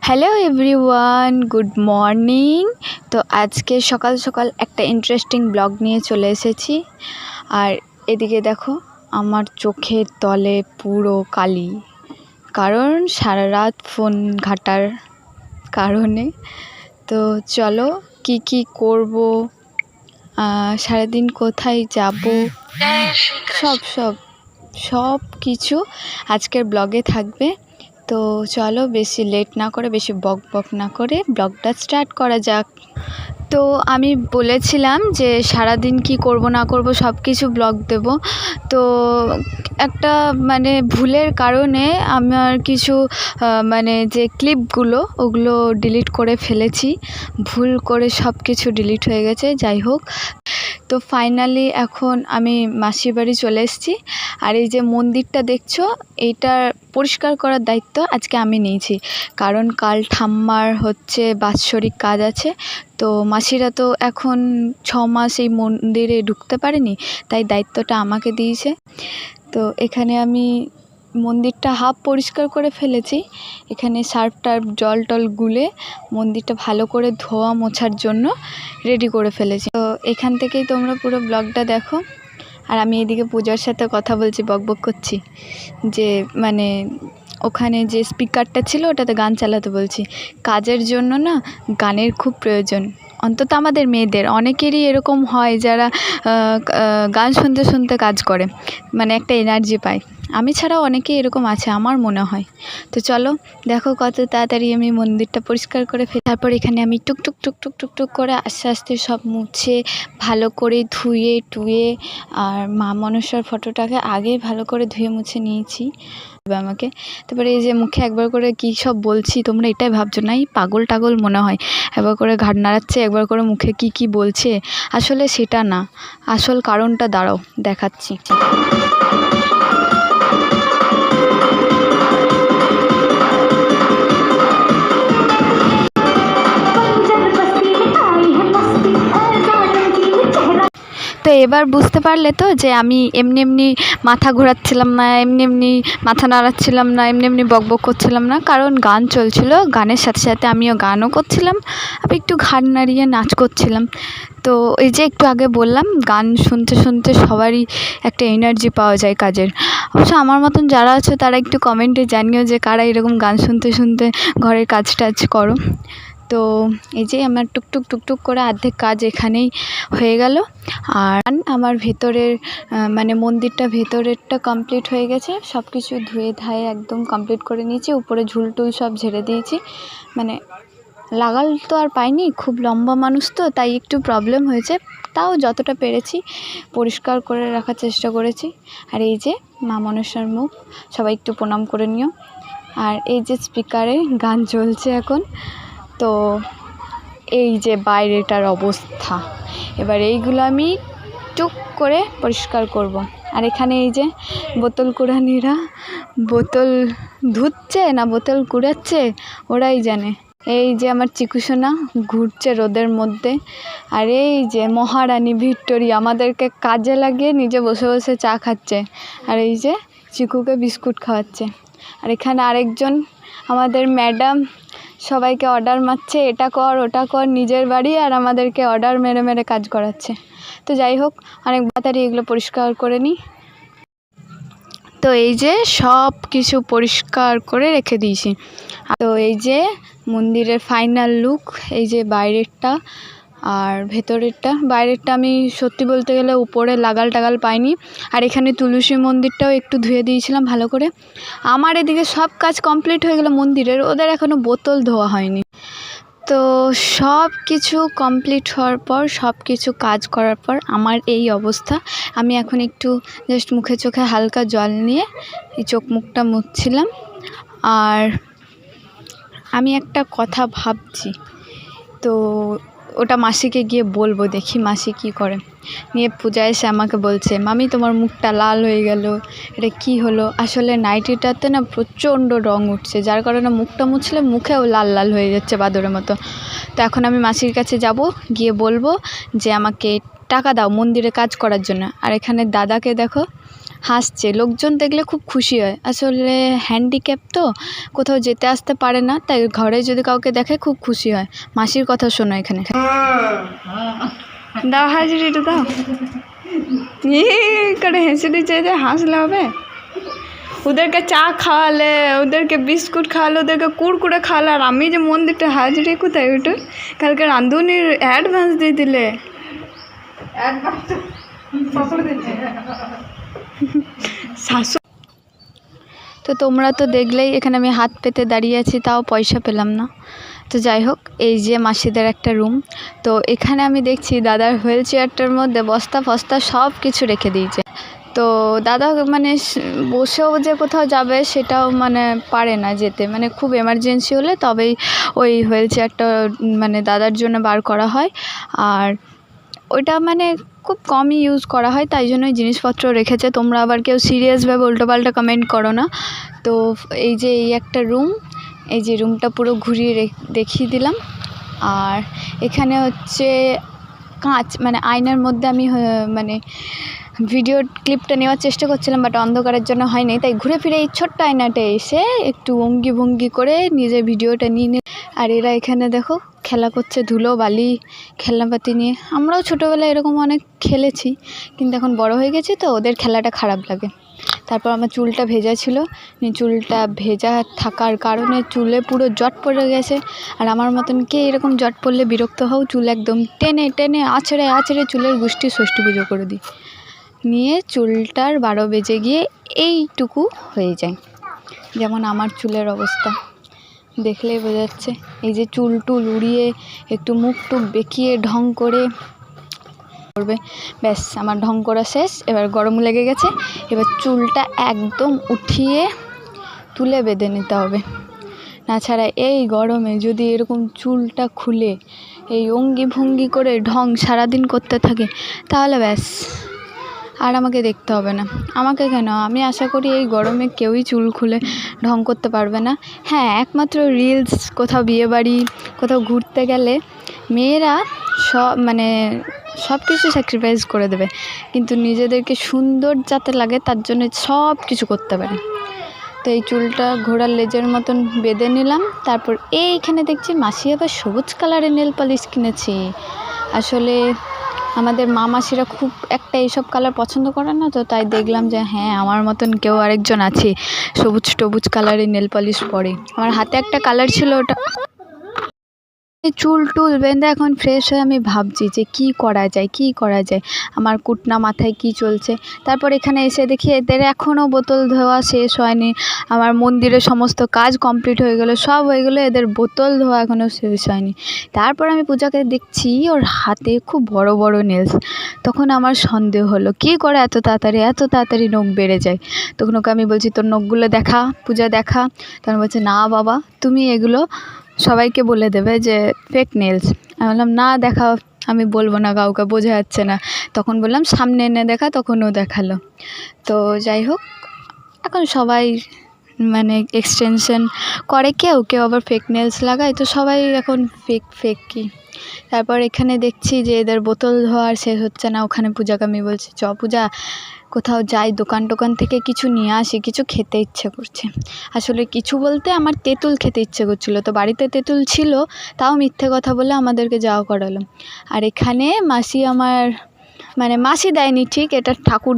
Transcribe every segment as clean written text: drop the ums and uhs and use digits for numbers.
Hello everyone, good morning. তো আজকে সকাল সকাল একটা ইন্টারেস্টিং ব্লগ নিয়ে চলে এসেছি। আর এদিকে দেখো আমার চোখের তলে পুরো কালি, কারণ সারা রাত ফোন ঘাটার কারণে। তো চলো কি কি করব, সারাদিন কোথায় যাব, সব সব সব কিছু আজকের ব্লগে থাকবে। তো চলো বেশি লেট না করে, বেশি বক বক না করে ব্লগটা স্টার্ট করা যাক। তো আমি বলেছিলাম যে সারাদিন কি করব না করব সব কিছু ব্লগ দেব। তো একটা ভুলের কারণে আমার কিছু যে ক্লিপগুলো ওগুলো ডিলিট করে ফেলেছি, ভুল করে সব কিছু ডিলিট হয়ে গেছে। যাই হোক, তো ফাইনালি এখন আমি মাসির বাড়ি চলে এসেছি। আর এই যে মন্দিরটা দেখছো, এইটার পরিষ্কার করার দায়িত্ব আজকে আমি নিয়েছি, কারণ কাল ঠাম্মার বাৎসরিক কাজ আছে। তো মাসিরা তো এখন 6 মাস এই মন্দিরে ঢুকতে পারেনি, তাই দায়িত্বটা আমাকে দিয়েছে। তো এখানে আমি মন্দিরটা হাফ পরিষ্কার করে ফেলেছি। এখানে সার্ফ টার্ফ জল টল গুলে মন্দিরটা ভালো করে ধোয়া মোছার জন্য রেডি করে ফেলেছি। তো এখান থেকেই তোমরা পুরো ব্লগটা দেখো। আর আমি এদিকে পূজার সাথে কথা বলছি, বকবক করছি যে ওখানে যে স্পিকারটা ছিল ওটাতে গান চালাতে বলছি। কাজের জন্য না গানের খুব প্রয়োজন, অন্তত আমাদের মেয়েদের। অনেকেরই এরকম হয় যারা গান শুনতে শুনতে কাজ করে, একটা এনার্জি পায়। আমি ছাড়াও অনেকেই এরকম আছে আমার মনে হয়। তো চলো দেখো কত তাড়াতাড়ি আমি মন্দিরটা পরিষ্কার করে ফেলি। তারপর এখানে আমি টুকটুক টুকটুক টুকটুক করে আস্তে আস্তে সব মুছে ভালো করে ধুয়ে টুয়ে, আর মা মনসার ফটোটাকে আগে ভালো করে ধুয়ে মুছে নিয়েছি আমাকে। তারপরে এই যে মুখে একবার করে কী সব বলছি, তোমরা এটাই ভাবছো না এই পাগল টাগল মনে হয়, একবার করে ঘাড় নাড়াচ্ছে, একবার করে মুখে কি কি বলছে। আসলে সেটা না, আসল কারণটা দাঁড়াও দেখাচ্ছি। তো এবার বুঝতে পারলে তো যে আমি এমনি এমনি মাথা ঘোরাচ্ছিলাম না, এমনি এমনি মাথা নাড়াচ্ছিলাম না, এমনি এমনি বকবক করছিলাম না, কারণ গান চলছিল। গানের সাথে সাথে আমিও গানও করছিলাম, আবার একটু ঘাড় নাড়িয়ে নাচ করছিলাম। তো এই যে একটু আগে বললাম, গান শুনতে শুনতে সবারই একটা এনার্জি পাওয়া যায় কাজের। অবশ্য আমার মতন যারা আছে তারা একটু কমেন্টে জানিও যে কারা এরকম গান শুনতে শুনতে ঘরের কাজ টাজ করো। তো এই যে আমার টুকটুক টুকটুক করে অর্ধেক কাজ এখানেই হয়ে গেল। আর আমার ভেতরের মন্দিরটা ভেতরেরটা কমপ্লিট হয়ে গেছে, সব কিছু ধুয়ে ধায়ে একদম কমপ্লিট করে নিয়েছি। উপরে ঝুলটুল সব ঝেড়ে দিয়েছি। লাগাল তো আর পাইনি, খুব লম্বা মানুষ তো, তাই একটু প্রবলেম হয়েছে। তাও যতটা পেরেছি পরিষ্কার করে রাখার চেষ্টা করেছি। আর এই যে মা মনসার মুখ, সবাই একটু প্রণাম করে নিও। আর এই যে স্পিকারে গান চলছে এখন। তো এই যে বাইরেটার অবস্থা, এবার এইগুলো আমি টুক করে পরিষ্কার করব। আর এখানে এই যে বোতল কুড়ানিরা বোতল ধুচ্ছে না বোতল কুড়াচ্ছে ওরাই জানে। এই যে আমার চিকুসোনা ঘুরছে রোদের মধ্যে। আর এই যে মহারানী ভিক্টোরিয়া আমাদেরকে কাজে লাগিয়ে নিজে বসে বসে চা খাচ্ছে। আর এই যে চিকুকে বিস্কুট খাওয়াচ্ছে। আর এখানে আরেকজন আমাদের ম্যাডাম সবাইকে অর্ডার মারছে, এটা কর ওটা কর, নিজের বাড়ি আর আমাদেরকে অর্ডার মেরে মেরে কাজ করাচ্ছে। তো যাই হোক, অনেক তাড়াতাড়ি এগুলো পরিষ্কার করে নিই। তো এই যে সব কিছু পরিষ্কার করে রেখে দিয়েছি। তো এই যে মন্দিরের ফাইনাল লুক, এই যে বাইরেরটা আর ভেতরেরটা। বাইরেরটা আমি সত্যি বলতে গেলে উপরে লাগাল টাগাল পাইনি। আর এখানে তুলসী মন্দিরটাও একটু ধুয়ে দিয়েছিলাম ভালো করে। আমার এদিকে সব কাজ কমপ্লিট হয়ে গেল মন্দিরের, ওদের এখনও বোতল ধোয়া হয়নি। তো সব কিছু কমপ্লিট হওয়ার পর, সব কিছু কাজ করার পর আমার এই অবস্থা। আমি এখন একটু জাস্ট মুখে চোখে হালকা জল নিয়ে এই চোখ মুখটা মুছছিলাম। আর আমি একটা কথা ভাবছি, তো ওটা মাসিকে গিয়ে বলবো, দেখি মাসি কী করে। নিয়ে পূজা এসে আমাকে বলছে, মামি তোমার মুখটা লাল হয়ে গেল, এটা কি হলো? আসলে নাইটিটাতে না প্রচণ্ড রং উঠছে, যার কারণে মুখটা মুছলে মুখেও লাল লাল হয়ে যাচ্ছে বাদরের মতো। তো এখন আমি মাসির কাছে যাব, গিয়ে বলবো যে আমাকে টাকা দাও মন্দিরে কাজ করার জন্য। আর এখানে দাদাকে দেখো, হাসছে, লোকজন দেখলে খুব খুশি হয়। আসলে হ্যান্ডিক্যাপ তো কোথাও যেতে আসতে পারে না, তাই ঘরে যদি কাউকে দেখে খুব খুশি হয়। মাসির কথা শোনো এখানে, দাও হাজিরিটা দাও। করে হেসে দিচ্ছে যে হাসলে হবে। ওদেরকে চা খাওয়ালে, ওদেরকে বিস্কুট খাওয়ালে, ওদেরকে কুড়কুড়ে খাওয়ালে, আর আমি যে মন্দিরটা হাজিরি কোথায় ওটা কালকে রাঁধুনির অ্যাডভান্স দিয়ে দিলে। শাশু তো তোমরা তো দেখলেই, এখানে আমি হাত পেতে দাঁড়িয়ে আছি, তাও পয়সা পেলাম না। তো যাই হোক, এই যে মাসিদের একটা রুম। তো এখানে আমি দেখছি দাদার হুইল চেয়ারটার মধ্যে বস্তা ফস্তা সব কিছু রেখে দিয়েছে। তো দাদা মানে বসেও যে কোথাও যাবে সেটাও মানে পারে না যেতে, মানে খুব এমার্জেন্সি হলে তবেই ওই হুইল চেয়ারটা মানে দাদার জন্য বার করা হয়। আর ওইটা মানে খুব কমই ইউজ করা হয়, তাই জন্য ওই জিনিসপত্র রেখেছে। তোমরা আবার কেউ সিরিয়াসভাবে উল্টোপাল্টা কমেন্ট করো না। তো এই যে এই একটা রুম, এই যে রুমটা পুরো ঘুরিয়ে দেখিয়ে দিলাম। আর এখানে হচ্ছে কাঁচ, মানে আয়নার মধ্যে আমি মানে ভিডিও ক্লিপটা নেওয়ার চেষ্টা করছিলাম, বাট অন্ধকারের জন্য হয়নি, তাই ঘুরে ফিরে এই ছোট্ট আয়নাটা এসে একটু অঙ্গি ভঙ্গি করে নিজের ভিডিওটা নিয়ে। আর এরা এখানে দেখো খেলা করছে, ধুলো বালি খেলনাপাতি নিয়ে। আমরাও ছোটোবেলায় এরকম অনেক খেলেছি, কিন্তু এখন বড় হয়ে গেছি তো ওদের খেলাটা খারাপ লাগে। তারপর আমার চুলটা ভেজা ছিল, চুলটা ভেজা থাকার কারণে চুলে পুরো জট পড়ে গেছে। আর আমার মতন কে এরকম জট পড়লে বিরক্ত হও, চুল একদম টেনে টেনে আছড়ে আছড়ে চুলের গোষ্ঠী ষষ্ঠী পুজো করে দিই, নিয়ে চুলটার 12 বেজে গিয়ে এইটুকু হয়ে যায়। যেমন আমার চুলের অবস্থা দেখলেই বোঝা যাচ্ছে। এই যে চুল টুল উড়িয়ে একটু মুখ টুক বেঁকিয়ে ঢং করে করবে, ব্যাস আমার ঢং করা শেষ। এবার গরম লেগে গেছে, এবার চুলটা একদম উঠিয়ে তুলে বেঁধে নিতে হবে। তাছাড়া এই গরমে যদি এরকম চুলটা খুলে এই অঙ্গি ভঙ্গি করে ঢং সারাদিন করতে থাকে, তাহলে ব্যাস আর আমাকে দেখতে হবে না। আমাকে কেন, আমি আশা করি এই গরমে কেউই চুল খুলে ঢং করতে পারবে না। হ্যাঁ, একমাত্র রিলস, কোথাও বিয়েবাড়ি, কোথাও ঘুরতে গেলে মেয়েরা সব কিছু স্যাক্রিফাইস করে দেবে, কিন্তু নিজেদেরকে সুন্দর যাতে লাগে তার জন্য সব কিছু করতে পারে। তো এই চুলটা ঘোড়ার লেজের মতন বেঁধে নিলাম। তারপর এইখানে দেখছি মাসি আবার সবুজ কালারের নেল পালিশ কিনেছি। আসলে আমাদের মা মাসিরা খুব একটা এইসব কালার পছন্দ করে না, তো তাই দেখলাম যে হ্যাঁ, আমার মতন কেউ আরেকজন আছে সবুজ টবুজ কালারের নেল পালিশ পরে। আমার হাতে একটা কালার ছিল, ওটা চুল টুল বেঁধে এখন ফ্রেশ হয়ে আমি ভাবছি যে কী করা যায়। আমার কুটনা মাথায় কি চলছে। তারপর এখানে এসে দেখি এদের এখনও বোতল ধোয়া শেষ হয়নি। আমার মন্দিরের সমস্ত কাজ কমপ্লিট হয়ে গেলো, সব হয়ে গেলো, এদের বোতল ধোয়া এখনও শেষ হয়নি। তারপর আমি পূজাকে দেখছি ওর হাতে খুব বড় বড় নেলস। তখন আমার সন্দেহ হলো, কী করে এত তাড়াতাড়ি নখ বেড়ে যায়। তখন ওকে আমি বলছি, তোর নখগুলো দেখা, পূজা দেখা। তখন বলছে, না বাবা, তুমি এগুলো সবাইকে বলে দেবে যে ফেক নেলস। আমি বললাম, না দেখাও, আমি বলবো না কাউকে, বোঝা যাচ্ছে না। তখন বললাম সামনে এনে দেখা, তখন ও দেখালো। তো যাই হোক, এখন সবাই মানে এক্সটেনশন করে, কেউ আবার ফেক নেলস লাগায়, তো সবাই এখন ফেক কি। তারপর এখানে দেখছি যে এদের বোতল ধোয়ার শেষ হচ্ছে না। ওখানে পূজাকে আমি বলছি, চ পূজা, কোথাও যাই, দোকান থেকে কিছু নিয়ে আসি, কিছু খেতে ইচ্ছে করছে। আসলে কিছু বলতে আমার তেঁতুল খেতে ইচ্ছে করছিলো, তো বাড়িতে তেঁতুল ছিল, তাও মিথ্যে কথা বলে আমাদেরকে যাওয়া করালো। আর এখানে মাসি আমার মাসি দেয়নি ঠিক, এটা ঠাকুর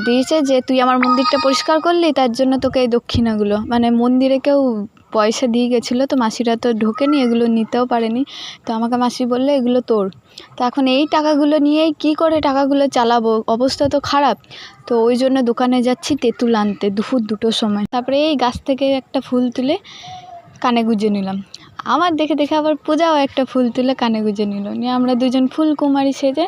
দিয়েছে যে তুই আমার মন্দিরটা পরিষ্কার করলি, তার জন্য তোকে এই দক্ষিণাগুলো। মন্দিরে কেউ পয়সা দিয়ে গেছিলো, তো মাসিরা তো ঢোকেনি, এগুলো নিতেও পারেনি। তো আমাকে মাসি বললো এগুলো তোর। তো এখন এই টাকাগুলো নিয়েই কী করে টাকাগুলো চালাবো, অবস্থা তো খারাপ। তো ওই জন্য দোকানে যাচ্ছি তেঁতুল আনতে দুপুর 2টোর সময়। তারপরে এই গাছ থেকে একটা ফুল তুলে কানে গুঁজে নিলাম। আমার দেখে আবার পূজাও একটা ফুল তুলে কানে গুঁজে নিল, নিয়ে আমরা দুজন ফুলকুমারী সেজে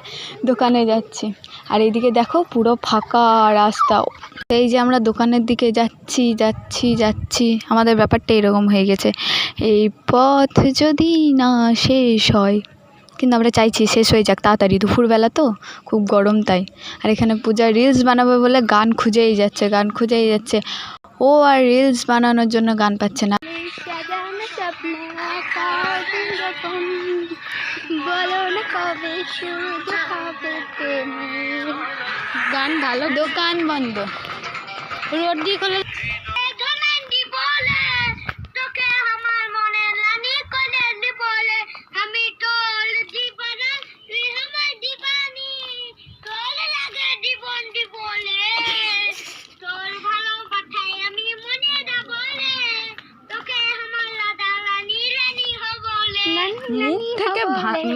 দোকানে যাচ্ছি। আর এইদিকে দেখো পুরো ফাঁকা রাস্তা। এই যে আমরা দোকানের দিকে যাচ্ছি, আমাদের ব্যাপারটা এরকম হয়ে গেছে, এই পথ যদি না শেষ হয়। কিন্তু আমরা চাইছি শেষ হয়ে যাক তাড়াতাড়ি, দুপুরবেলা তো খুব গরম তাই। আর এখানে পূজা রিলস বানাবে বলে গান খুঁজেই যাচ্ছে। ও আর রিলস বানানোর জন্য গান পাচ্ছে না। বলো না কবে শুরু হবে প্রেমের গান ভালো, দোকান বন্ধ, রোড দিয়ে খোলা। মুখ থেকে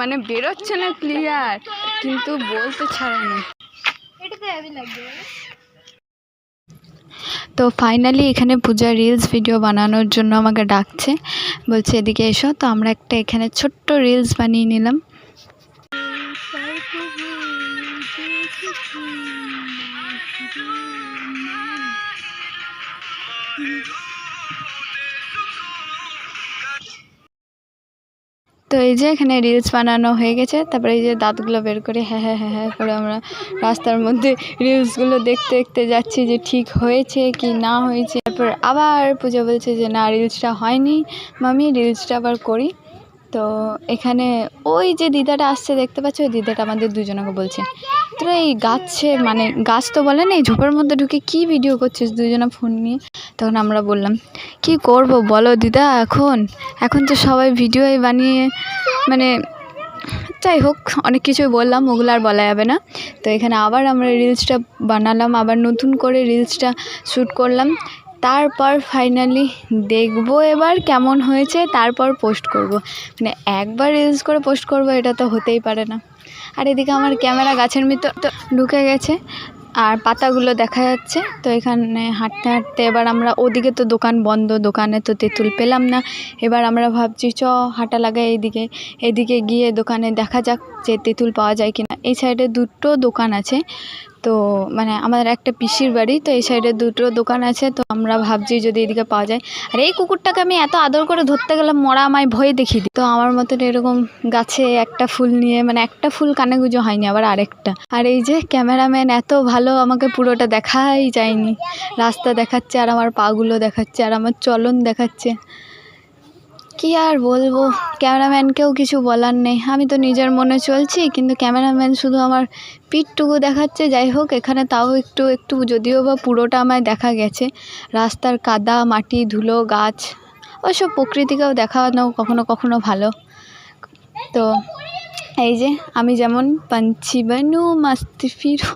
মানে বেরোচ্ছে না ক্লিয়ার, কিন্তু বলতে ছাড়ে না। তো ফাইনালি এখানে পূজা রিলস ভিডিও বানানোর জন্য আমাকে ডাকছে, বলছে এদিকে এসো। তো আমরা একটা এখানে ছোট্ট রিলস বানিয়ে নিলাম। তো এই যে এখানে রিলস বানানো হয়ে গেছে। তারপরে এই যে দাঁতগুলো বের করে হ্যাঁ হ্যাঁ হ্যাঁ হ্যাঁ করে আমরা রাস্তার মধ্যে রিলসগুলো দেখতে দেখতে যাচ্ছি যে ঠিক হয়েছে কি না হয়েছে। তারপর আবার পূজা বলছে যে না, রিলসটা হয়নি মামি, রিলসটা আবার করি। তো এখানে ওই যে দিদাটা আসছে দেখতে পাচ্ছ, ওই দিদাটা আমাদের দুজনকে বলছে তোরা এই গাছে, মানে গাছ তো বলে না, এই ঝোপের মধ্যে ঢুকে কি ভিডিও করছিস দুজনা ফোন নিয়ে। তখন আমরা বললাম কি করব বলো দিদা, এখন তো সবাই ভিডিওই বানিয়ে, মানে যাই হোক অনেক কিছুই বললাম, ওগুলো আর বলা যাবে না। তো এখানে আবার আমরা রিলসটা বানালাম, আবার নতুন করে রিলসটা শ্যুট করলাম। তারপর ফাইনালি দেখবো এবার কেমন হয়েছে, তারপর পোস্ট করব। মানে একবার রিলস করে পোস্ট করব এটা তো হতেই পারে না। আর এদিকে আমার ক্যামেরা গাছের ভিতর তো ঢুকে গেছে আর পাতাগুলো দেখা যাচ্ছে। তো এখানে হাঁটতে হাঁটতে এবার আমরা, ওদিকে তো দোকান বন্ধ, দোকানে তো তেঁতুল পেলাম না। এবার আমরা ভাবছি হাঁটা লাগাই এদিকে গিয়ে দোকানে দেখা যাক যে তেঁতুল পাওয়া যায় কিনা। এই সাইডে দুটো দোকান আছে, তো মানে আমাদের একটা পিসির বাড়ি, তো এই সাইডে দুটো দোকান আছে। তো আমরা ভাবছি যদি এদিকে পাওয়া যায়। আর এই কুকুরটাকে আমি এত আদর করে ধরতে গেলাম, মরা আমায় ভয়ে দেখিয়ে দিই। তো আমার মতন এরকম গাছে একটা ফুল নিয়ে, মানে একটা ফুল কানে গুঁজো হয়নি, আবার আরেকটা। আর এই যে ক্যামেরাম্যান এত ভালো, আমাকে পুরোটা দেখাই যায়নি, রাস্তা দেখাচ্ছে আর আমার পাগুলো দেখাচ্ছে আর আমার চলন দেখাচ্ছে। কি আর বলবো, ক্যামেরাম্যানকেও কিছু বলার নেই, আমি তো নিজের মনে চলছি, কিন্তু ক্যামেরাম্যান শুধু আমার পিঠটুকু দেখাচ্ছে। যাই হোক এখানে তাও একটু একটু, যদিও বা পুরোটা আমায় দেখা গেছে, রাস্তার কাদা মাটি ধুলো গাছ, ওইসব প্রকৃতিকেও দেখানো কখনো কখনো ভালো। তো এই যে আমি যেমন পঞ্ছি বানু মস্ত ফিরু,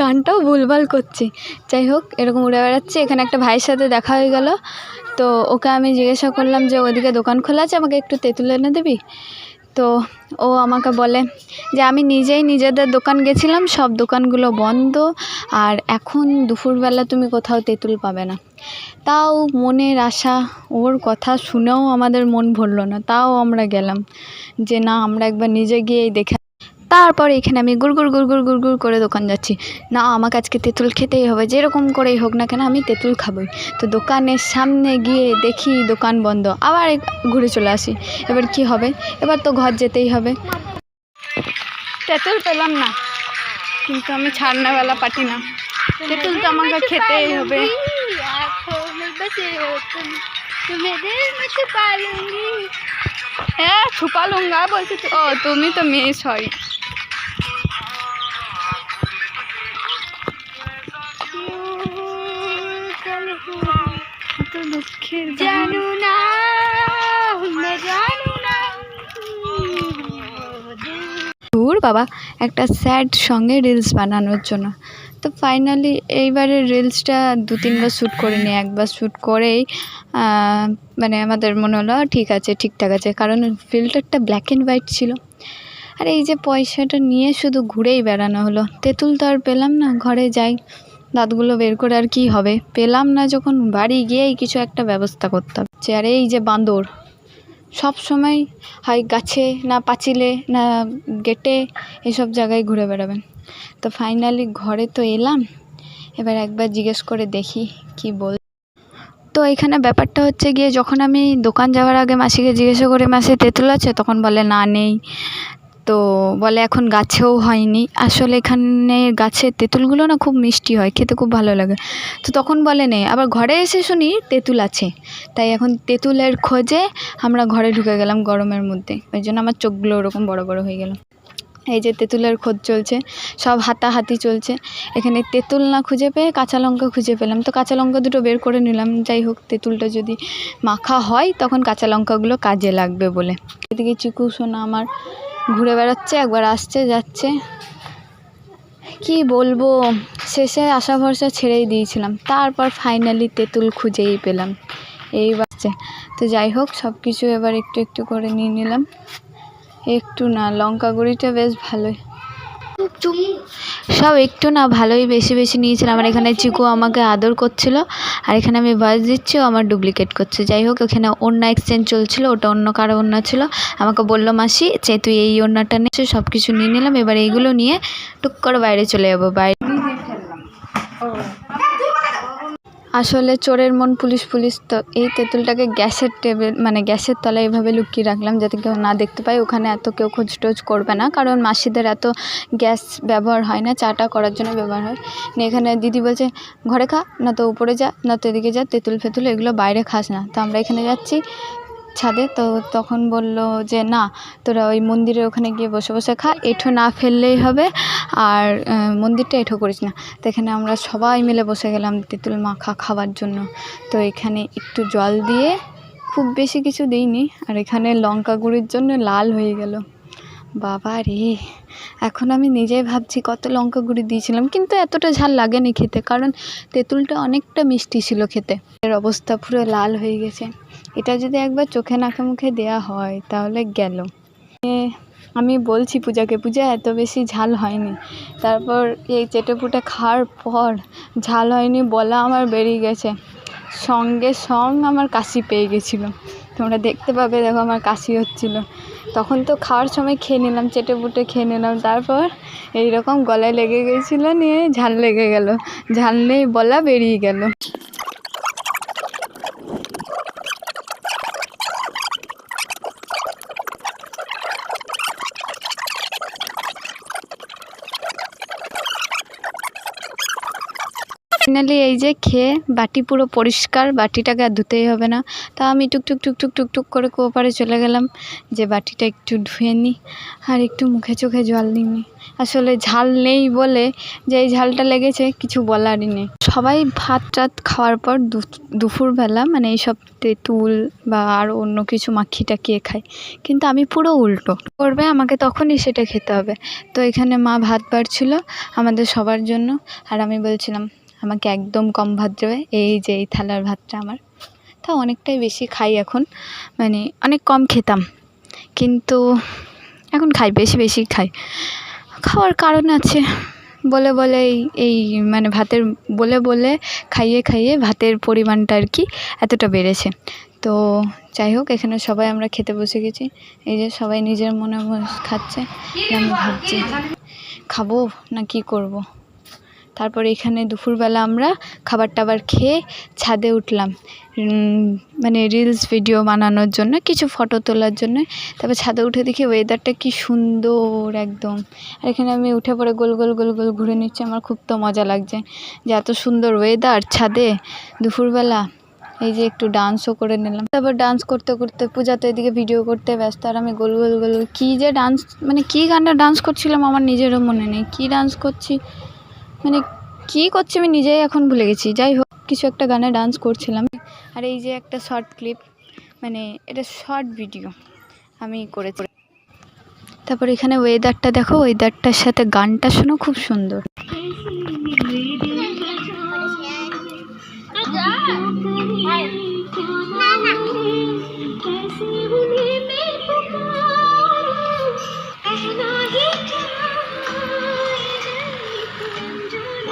গানটাও ভুলভাল করছি। যাই হোক এরকম উড়ে বেড়াচ্ছে। এখানে একটা ভাইয়ের সাথে দেখা হয়ে গেল, তো ওকে আমি জিজ্ঞাসা করলাম যে ওদিকে দোকান খোলা আছে, আমাকে একটু তেঁতুল এনে দিবি। তো ও আমাকে বলে যে আমি নিজেই নিজেদের দোকান গেছিলাম, সব দোকানগুলো বন্ধ, আর এখন দুপুরবেলা তুমি কোথাও তেঁতুল পাবে না। তাও মনের আশা, ওর কথা শুনেও আমাদের মন ভরলো না, তাও আমরা গেলাম যে না আমরা একবার নিজে গিয়েই দেখে। তারপর এখানে আমি গুড়গুড় গুড়গুড় গুড়গুড় করে দোকান যাচ্ছি, না আমাকে আজকে তেঁতুল খেতেই হবে, যেরকম করেই হোক না কেন আমি তেঁতুল খাবই। তো দোকানের সামনে গিয়ে দেখি দোকান বন্ধ, আবার ঘুরে চলে আসি। এবার কি হবে, এবার তো ঘর যেতেই হবে। তেঁতুল পেলাম না, কিন্তু আমি ছাড়নাওয়ালা পাটি না, তেঁতুল তো আমাকে খেতেই হবে। হ্যাঁ ছুপা লুঙ্গা বলছি তো, ও তুমি তো মেয়ে, সরি। জানু না দূর বাবা, একটা স্যাড সঙ্গে রিলস বানানোর জন্য। তো ফাইনালি এইবারের রিলসটা 2-3বার শ্যুট করে নিই, একবার শ্যুট করেই মানে আমাদের মনে হলো ঠিক আছে, ঠিকঠাক আছে, কারণ ফিল্টারটা ব্ল্যাক অ্যান্ড হোয়াইট ছিল। আর এই যে পয়সাটা নিয়ে শুধু ঘুরেই বেড়ানো হলো, তেঁতুল তো আর পেলাম না। ঘরে যাই, দাঁতগুলো বের করে আর কি হবে, পেলাম না যখন বাড়ি গিয়েই কিছু একটা ব্যবস্থা করতে হবে। আর এই যে বাঁদর সব সময় হয় গাছে, না পাঁচিলে, না গেটে, এসব জায়গায় ঘুরে বেড়াবেন। তো ফাইনালি ঘরে তো এলাম, এবার একবার জিজ্ঞেস করে দেখি কি বল। তো এখানে ব্যাপারটা হচ্ছে গিয়ে, যখন আমি দোকান যাওয়ার আগে মাসিকে জিজ্ঞাসা করে মাসি তেঁতুল আছে, তখন বলে না নেই। তো বলে এখন গাছেও হয়নি। আসলে এখানে গাছের তেঁতুলগুলো না খুব মিষ্টি হয়, খেতে খুব ভালো লাগে। তো তখন বলে নেই, আবার ঘরে এসে শুনি তেঁতুল আছে। তাই এখন তেঁতুলের খোঁজে আমরা ঘরে ঢুকে গেলাম গরমের মধ্যে, ওই জন্য আমার চোখগুলো ওরকম বড় বড় হয়ে গেল। এই যে তেঁতুলের খোঁজ চলছে, সব হাতাহাতি চলছে। এখানে তেঁতুল না খুঁজে পেয়ে কাঁচা লঙ্কা খুঁজে পেলাম, তো কাঁচা লঙ্কা দুটো বের করে নিলাম। যাই হোক, তেঁতুলটা যদি মাখা হয় তখন কাঁচা লঙ্কাগুলো কাজে লাগবে বলে। এদিকে চিকু সোনা আমার ঘুরে বেড়াচ্ছে, একবার আসছে যাচ্ছে। কি বলবো, শেষে আশা ভরসা ছেড়েই দিয়েছিলাম, তারপর ফাইনালি তেঁতুল খুঁজেই পেলাম। এই বাচ্চা তো যাই হোক, সব কিছু এবার একটু একটু করে নিয়ে নিলাম। একটু না, লঙ্কা গুঁড়িটা বেশ ভালোই, সব একটু না ভালোই বেশি বেশি নিয়েছিলাম। আর এখানে চিকু আমাকে আদর করছিল, আর এখানে আমি ভয়েস দিচ্ছি, ও আমার ডুপ্লিকেট করছে। যাই হোক, এখানে ওড়না এক্সচেঞ্জ চলছিল, ওটা অন্য কারো ওড়না ছিল। আমাকে বললো মাসি যে তুই এই ওড়নাটা নিয়ে, সব কিছু নিয়ে নিলাম। এবার এইগুলো নিয়ে টুক করে বাইরে চলে যাবো। বাইরে আসলে চোরের মন পুলিশ পুলিশ, তো এই তেঁতুলটাকে গ্যাসের টেবিল মানে গ্যাসের তলায় এভাবে লুকিয়ে রাখলাম যাতে কেউ না দেখতে পায়। ওখানে এত কেউ খোঁজ টোজ করবে না, কারণ মাসিদের এত গ্যাস ব্যবহার হয় না, চাটা করার জন্য ব্যবহার হয়। এখানে দিদি বলছে ঘরে খা, না তো উপরে যা, না তো এদিকে যা, তেঁতুল ফেতুল এগুলো বাইরে খাস না। তো আমরা এখানে যাচ্ছি ছাদে, তো তখন বললো যে না, তোরা ওই মন্দিরের ওখানে গিয়ে বসে বসে খা, এঁঠো না ফেললেই হবে, আর মন্দিরটা এঁঠো করিস না। তো এখানে আমরা সবাই মিলে বসে গেলাম তেঁতুল মাখা খাওয়ার জন্য। তো এখানে একটু জল দিয়ে, খুব বেশি কিছু দিইনি, আর এখানে লঙ্কা গুঁড়ির জন্য লাল হয়ে গেল। বাবা রে, এখন আমি নিজেই ভাবছি কত লঙ্কা গুঁড়ি দিয়েছিলাম, কিন্তু এতটা ঝাল লাগেনি খেতে, কারণ তেঁতুলটা অনেকটা মিষ্টি ছিল খেতে। এর অবস্থা পুরো লাল হয়ে গেছে। এটা যদি একবার চোখে নাকে মুখে দেয়া হয় তাহলে গেল। আমি বলছি পূজাকে, পূজা এত বেশি ঝাল হয়নি। তারপর এই চেটেপুটে খাওয়ার পর ঝাল হয়নি বলা আমার বেরিয়ে গেছে, সঙ্গে আমার কাশি পেয়ে গেছিলো। তোমরা দেখতে পাবে, দেখো আমার কাশি হচ্ছিল। তখন তো খাওয়ার সময় খেয়ে নিলাম, চেটেপুটে খেয়ে নিলাম, তারপর এইরকম গলায় লেগে গেছিলো, নিয়ে ঝাল লেগে গেল, ঝাল নেই বলা বেরিয়ে গেল। ফাইনালি এই যে খেয়ে বাটি পুরো পরিষ্কার, বাটিটাকে আর ধুতেই হবে না। তা আমি টুকটুক টুকটুক টুকটুক করে কোপারে চলে গেলাম যে বাটিটা একটু ধুয়ে নিই, আর একটু মুখে চোখে জল নিই। আসলে ঝাল নেই বলে যে এই ঝালটা লেগেছে কিছু বলারই নেই। সবাই ভাত টাত খাওয়ার পর দুপুরবেলা মানে এইসব তেঁতুল বা আর অন্য কিছু মাখিয়ে টাকিয়ে খায়, কিন্তু আমি পুরো উল্টো করবে, আমাকে তখনই সেটা খেতে হবে। তো এখানে মা ভাত বাড়ছিল আমাদের সবার জন্য, আর আমি বলছিলাম আমাকে একদম কম ভাত দেবে। এই যে এই থালার ভাতটা আমার, তা অনেকটাই বেশি খাই এখন, মানে অনেক কম খেতাম, কিন্তু এখন খাই, বেশি বেশি খাই। খাওয়ার কারণ আছে, বলে বলে এই মানে ভাতের বলে বলে খাইয়ে খাইয়ে ভাতের পরিমাণটা আর কি এতটা বেড়েছে। তো যাই হোক, এখানে সবাই আমরা খেতে বসে গেছি। এই যে সবাই নিজের মনে খাচ্ছে, আমি ভাবছি খাবো না কি করব। তারপর এখানে দুপুরবেলা আমরা খাবার টাবার খেয়ে ছাদে উঠলাম, মানে রিলস ভিডিও বানানোর জন্য, কিছু ফটো তোলার জন্য। তারপর ছাদে উঠে দেখি ওয়েদারটা কি সুন্দর একদম। আর এখানে আমি উঠে পড়ে গোল গোল গোল গোল ঘুরে নিচ্ছি, আমার খুব তো মজা লাগছে যে এত সুন্দর ওয়েদার ছাদে দুপুরবেলা। এই যে একটু ডান্সও করে নিলাম। তারপর ডান্স করতে করতে পূজা তো এদিকে ভিডিও করতে ব্যস্ত, আর আমি গোল গোল গোল কী যে ডান্স, মানে কী গানটা ডান্স করছিলাম আমার নিজেরও মনে নেই কী ডান্স করছি, মানে কী করছি আমি নিজেই এখন ভুলে গেছি। যাই হোক, কিছু একটা গানে ডান্স করছিলাম। আর এই যে একটা শর্ট ক্লিপ, মানে এটা শর্ট ভিডিও আমি করেছি। তারপর এখানে ওয়েদারটা দেখো, ওয়েদারটার সাথে গানটা শোনো, খুব সুন্দর।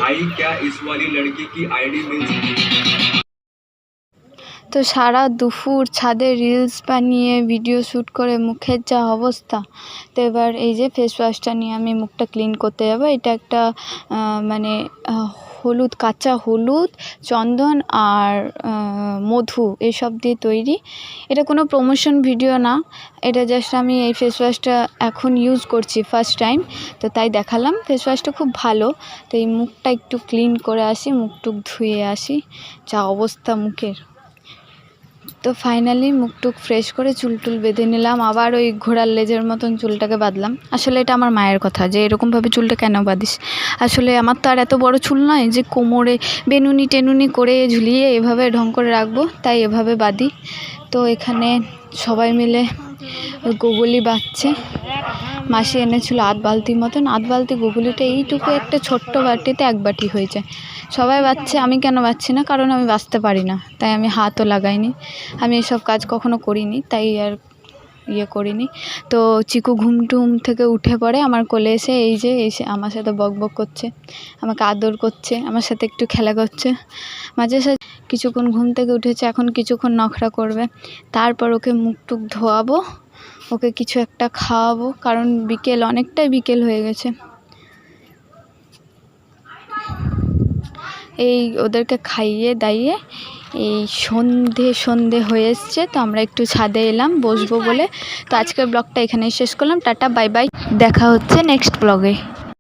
भाई क्या इस वाली लड़की की आईडी मिल তো সারা দুপুর ছাদে রিলস বানিয়ে ভিডিও শ্যুট করে মুখের যা অবস্থা। তো এবার এই যে ফেস ওয়াশটা নিয়ে আমি মুখটা ক্লিন করতে যাবো। এটা একটা মানে হলুদ, কাঁচা হলুদ, চন্দন আর মধু এসব দিয়ে তৈরি। এটা কোনো প্রমোশন ভিডিও না, এটা জাস্ট আমি এই ফেস ওয়াশটা এখন ইউজ করছি ফার্স্ট টাইম, তো তাই দেখালাম। ফেস ওয়াশটা খুব ভালো। তো এই মুখটা একটু ক্লিন করে আসি, মুখ টুক ধুয়ে আসি, যা অবস্থা মুখের। তো ফাইনালি মুখ টুক ফ্রেশ করে চুল টুল বেঁধে নিলাম, আবার ওই ঘোড়ার লেজের মতন চুলটাকে বাঁধলাম। আসলে এটা আমার মায়ের কথা যে এরকমভাবে চুলটা কেন বাঁধিস। আসলে আমার তো আর এত বড় চুল নয় যে কোমরে বেনুনি টেনুনি করে ঝুলিয়ে এভাবে ঢং করে রাখবো, তাই এভাবে বাঁধি। তো এখানে সবাই মিলে ওই গোগলি বাঁধছে। মাসি এনেছিল আধ বালতির মতন, আধ বালতি গোগলিটা এইটুকু একটা ছোট্ট বাটিতে এক বাটি হয়ে যায়। সবাই বাঁধছে, আমি কেন বাঁধছি না, কারণ আমি বাঁধতে পারি না, তাই আমি হাতও লাগাইনি। আমি এসব কাজ কখনো করিনি, তাই আর করিনি। তো চিকু ঘুম টুম থেকে উঠে পড়ে আমার কোলে এসে এসে আমার সাথে বক বক করছে, আমাকে আদর করছে, আমার সাথে একটু খেলা করছে। মাঝে সাঝে কিছুক্ষণ ঘুম থেকে উঠেছে, এখন কিছুক্ষণ নখরা করবে, তারপর ওকে মুখ টুক ধোয়াবো, ওকে কিছু একটা খাওয়াবো, কারণ অনেকটাই বিকেল হয়ে গেছে। এই ওদেরকে খাইয়ে দাইয়ে এই সন্ধে হয়ে এসছে, তো আমরা একটু ছাদে এলাম বসবো বলে। তো আজকের ব্লগটা এখানেই শেষ করলাম। টাটা, বাই বাই, দেখা হচ্ছে নেক্সট ব্লগে।